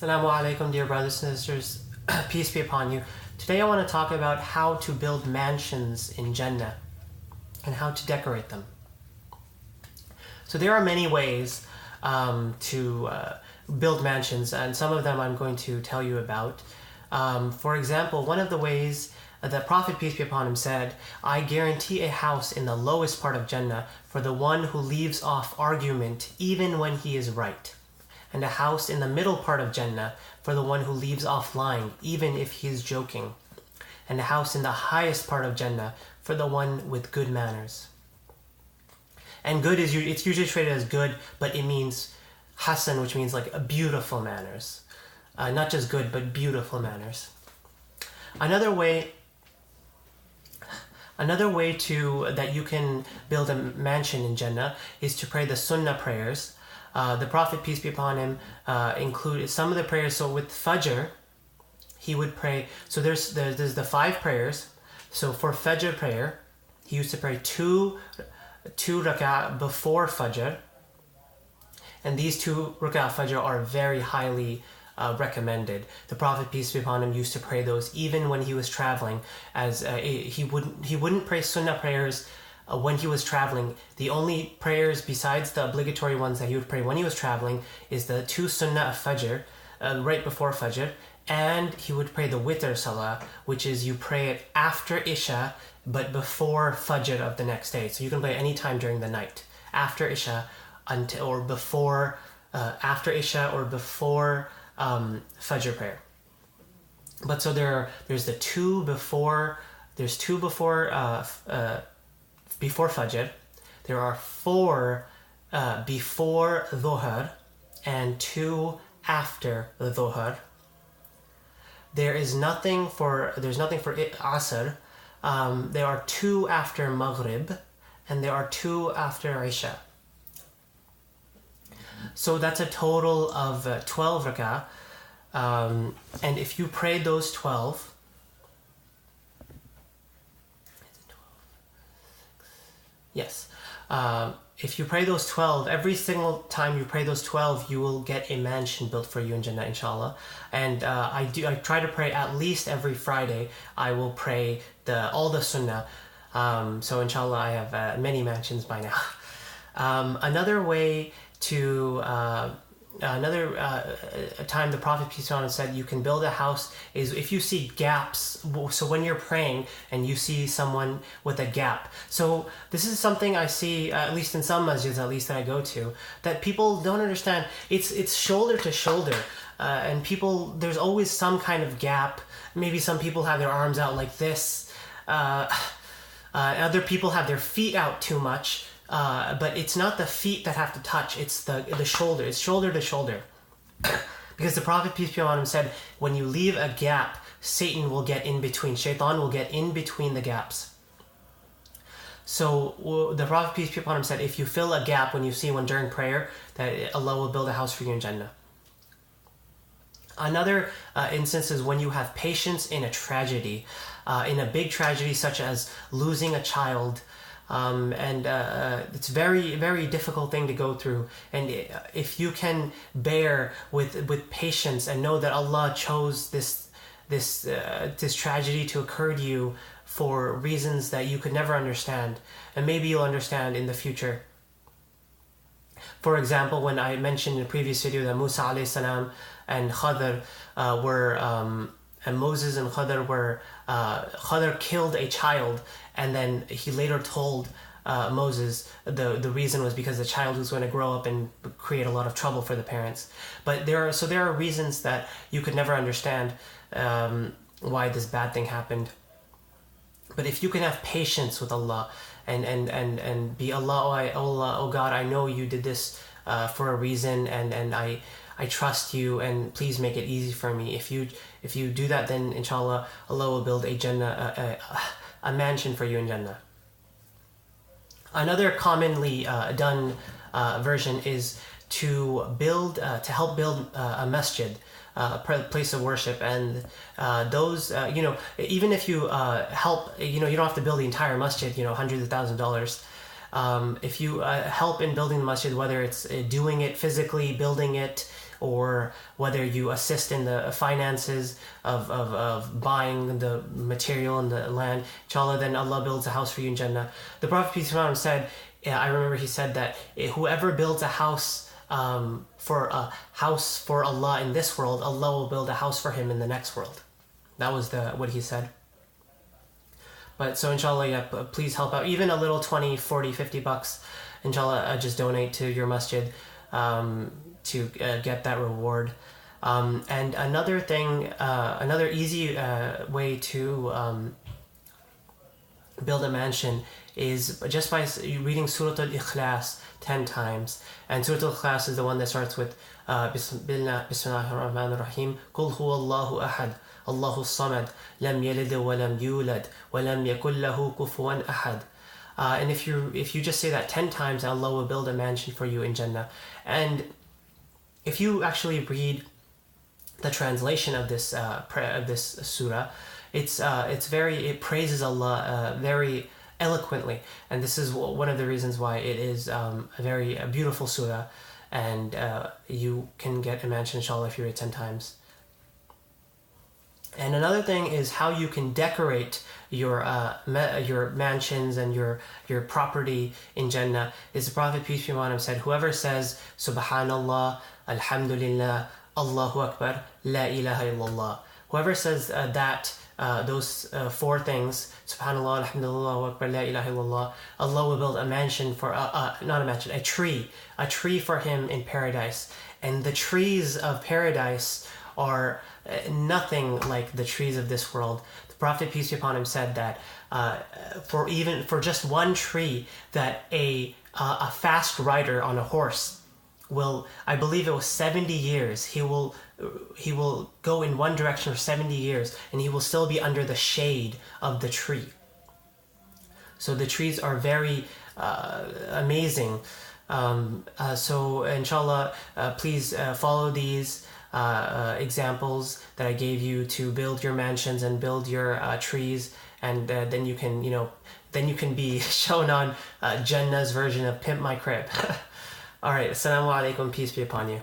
Assalamu alaikum, dear brothers and sisters. Peace be upon you. Today I want to talk about how to build mansions in Jannah and how to decorate them. So there are many ways to build mansions, and some of them I'm going to tell you about. For example, one of the ways the Prophet, peace be upon him, said, "I guarantee a house in the lowest part of Jannah for the one who leaves off argument even when he is right, and a house in the middle part of Jannah for the one who leaves off lying even if he is joking, and a house in the highest part of Jannah for the one with good manners." And good is it's usually traded as good, but it means hasan, which means like beautiful manners, not just good but beautiful manners. Another way to that you can build a mansion in Jannah is to pray the Sunnah prayers. The Prophet, peace be upon him, included some of the prayers. So with Fajr, he would pray. So there's the 5 prayers. So for Fajr prayer, he used to pray two rak'ah before Fajr, and these 2 rak'ah Fajr are very highly recommended. The Prophet, peace be upon him, used to pray those even when he was traveling, as he wouldn't pray Sunnah prayers when he was traveling. The only prayers besides the obligatory ones that he would pray when he was traveling is the 2 Sunnah of Fajr, right before Fajr, and he would pray the Witr Salah, which is you pray it after Isha but before Fajr of the next day. So you can pray any time during the night, after Isha or before Fajr prayer. But so there's 2 before Fajr. There are 4 before Dhuhr and 2 after the Dhuhr. There's nothing for Asr. There are 2 after Maghrib, and there are 2 after Isha. So that's a total of 12 rak'ah. And if you pray those 12, yes. If you pray those 12, every single time you pray those 12, you will get a mansion built for you in Jannah, inshallah. And I try to pray at least every Friday. I will pray all the Sunnah. So inshallah, I have many mansions by now. Another way to time the Prophet, peace be upon him, said you can build a house is if you see gaps. So when you're praying and you see someone with a gap. So this is something I see, at least in some masjids, at least that I go to, that people don't understand. It's shoulder to shoulder, and there's always some kind of gap. Maybe some people have their arms out like this. Other people have their feet out too much. But it's not the feet that have to touch, it's the shoulder. It's shoulder to shoulder. Because the Prophet, peace be upon him, said, when you leave a gap, Satan will get in between. Shaitan will get in between the gaps. So the Prophet, peace be upon him, said, if you fill a gap when you see one during prayer, that Allah will build a house for you in Jannah. Another instance is when you have patience in a tragedy, in a big tragedy such as losing a child. It's very, very difficult thing to go through. And if you can bear with patience and know that Allah chose this tragedy to occur to you for reasons that you could never understand, and maybe you'll understand in the future. For example, when I mentioned in a previous video that Musa alayhi salam and Khadr and Moses and Khadr Khadr killed a child, and then he later told Moses the reason was because the child was going to grow up and create a lot of trouble for the parents. But there are reasons that you could never understand why this bad thing happened. But if you can have patience with Allah and be Allah, oh God, I know you did this for a reason, and I trust you, and please make it easy for me. If you do that, then inshallah Allah will build a Jannah, a mansion for you in Jannah. Another commonly done version is to help build a masjid, a place of worship, and even if you help, you don't have to build the entire masjid, hundreds of $1,000s. If you help in building the masjid, whether it's doing it physically, building it, or whether you assist in the finances of buying the material and the land, inshallah, then Allah builds a house for you in Jannah. The Prophet peace be upon him said, I remember he said that whoever builds a house for Allah in this world, Allah will build a house for him in the next world. That was what he said. But so inshallah, yeah, please help out. Even a little 20, 40, 50 bucks, inshallah, just donate to your masjid to get that reward. And another thing, another easy way to build a mansion is just by reading Surah Al-Ikhlas 10 times. And Surah Al-Ikhlas is the one that starts with Bismillah ar-Rahman ar-Rahim, Qul huwa Allahu ahad, Allahu samad, lam yalid wa lam yulad, wa lam yakul lahu kufuwan ahad. And if you just say that 10 times, Allah will build a mansion for you in Jannah. And if you actually read the translation of this surah, it praises Allah very eloquently, and this is one of the reasons why it is a very beautiful surah, and you can get a mansion inshallah if you read 10 times. And another thing is how you can decorate your mansions and your property in Jannah. Is the Prophet peace be upon him said, whoever says Subhanallah, Alhamdulillah, Allahu Akbar, La ilaha illallah, whoever says those four things, Subhanallah, Alhamdulillah, Allahu Akbar, La ilaha illallah, Allah will build a mansion for not a mansion, a tree for him in paradise. And the trees of paradise are nothing like the trees of this world. The Prophet peace be upon him said that for just one tree, that a fast rider on a horse will, I believe it was 70 years, he will go in one direction for 70 years and he will still be under the shade of the tree. So the trees are very amazing. So inshallah, please follow these examples that I gave you to build your mansions and build your trees, and then you can be shown on Jannah's version of Pimp My Crib. All right, assalamu alaikum, peace be upon you.